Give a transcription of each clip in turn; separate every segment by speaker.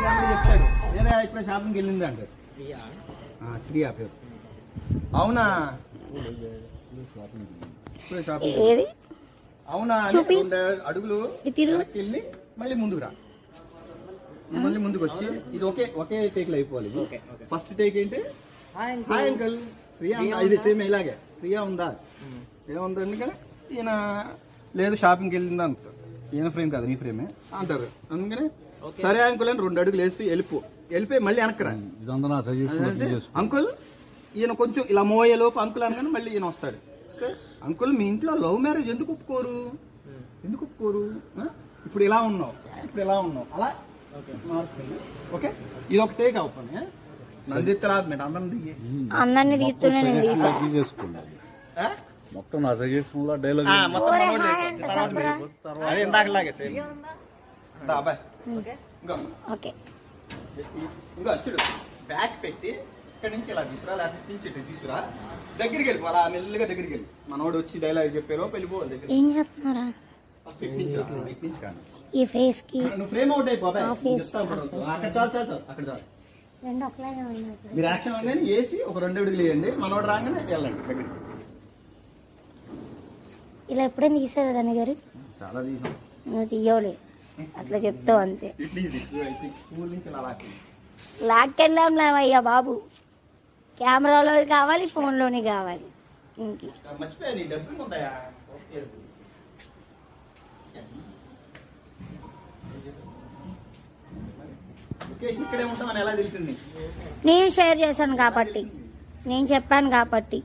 Speaker 1: చెప్తాడు వేరే ఇక్కడ షాపింగ్కి వెళ్ళింది అంటే శ్రీయా పేరు. అవునా
Speaker 2: ఏది
Speaker 1: అవునా 2 అడుగులు వెనక్కి వెళ్ళి మళ్ళీ ముందుకు రా. మళ్ళీ ముందుకు వచ్చి ఇది ఒకే టేక్ లో అయిపోవాలి. ఫస్ట్ టేక్ ఏంటి హాయ్ అంకల్ శ్రీయా ఇది సేమ్ ఇలాగే శ్రీయా ఉందా ఏముంది ఎందుకని ఈయన లేదు షాపింగ్కి వెళ్ళిందా అంటారు. ఈయన ఫ్రేమ్ కాదు నీ ఫ్రేమే అంటారు. అందుకని సరే అంకుల్ అని 2 అడుగులు వేసి వెళ్ళిపోయి మళ్ళీ వెనక్కరా అంకుల్. ఈయన కొంచెం ఇలా మోయేలోపు అంకుల్ అనగానే మళ్ళీ ఈయన వస్తాడు. అంకుల్ మీ ఇంట్లో లవ్ మ్యారేజ్ ఎందుకు ఒప్పుకోరు ఇప్పుడు ఇలా ఉన్నావు అలా మారుతుంది. ఓకే ఇది ఒక టేక్ అవుతాను నందిత్తరాదు అందరిని
Speaker 3: తీసేసుకున్నాను మొత్తం నా సజెషన్ లో డైలాగ్
Speaker 1: అదే ఇందాకలాగే ఇంకా చూడు బ్యాక్ పెట్టి ఇక్కడ నుంచి ఇలా తీసుకురా లేకపోతే తీసుకురా దగ్గరికి వెళ్ళిపో అలా మెల్లిగా దగ్గరికి వెళ్ళి మనోడు వచ్చి డైలాగ్ చెప్పారో వెళ్ళిపోవాలి దగ్గర.
Speaker 2: ఏం చేస్తున్నారా ఈ ఫేస్ కి
Speaker 1: నువ్వు ఫ్రేమ్ అవుట్ అయిపోయి అక్కడ చాలు అక్కడ చాలు. మీరు యాక్షన్ అవగానే వేసి ఒక 2 అడుగులు వేయండి. మనోడు రాగానే వెళ్ళండి దగ్గరికి.
Speaker 2: ఇలా ఎప్పుడైనా తీసారా దాని గారు?
Speaker 1: చాలా తీసాం.
Speaker 2: నువ్వు తీయవులే అట్లా చెప్తావు అంతే.
Speaker 1: స్కూల్ నుంచి
Speaker 2: లాక్కెళ్ళాం లేవయ్యా బాబు. కెమెరాలో కావాలి ఫోన్లోనే కావాలి.
Speaker 1: మర్చిపోయా నీ డబ్బులు ఉంటాయా? లొకేషన్ ఇక్కడే ఉంటామని ఎలా తెలిసింది?
Speaker 2: నేను షేర్ చేశాను కాబట్టి, నేను చెప్పాను కాబట్టి.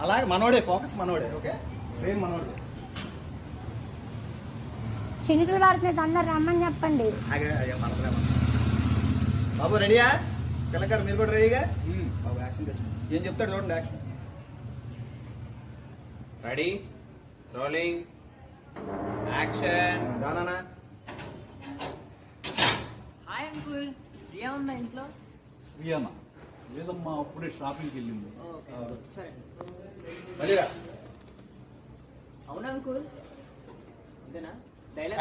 Speaker 1: అలాగే మనోడే ఫోకస్ మనోడే. ఓకే ఫ్రేమ్ మనోడే.
Speaker 2: చినుకులు పడుతున్నాయి అందరు రమ్మని చెప్పండి.
Speaker 1: బాబు రెడీయా? పిల్లగారు మీరు కూడా రెడీగా? బాబు యాక్షన్ తెచ్చు. ఏం చెప్తాడు చూడండి యాక్షన్.
Speaker 4: Ready rolling action.
Speaker 1: రానా
Speaker 5: హాయ్ అంకుల్ శ్రీయా ఉందా ఇంట్లో?
Speaker 3: శ్రీయానా లేదమ్మా అప్పుడే షాపింగ్కి వెళ్ళింది.
Speaker 5: అవునా అంకుల్ అంతేనా?
Speaker 1: డైలాగ్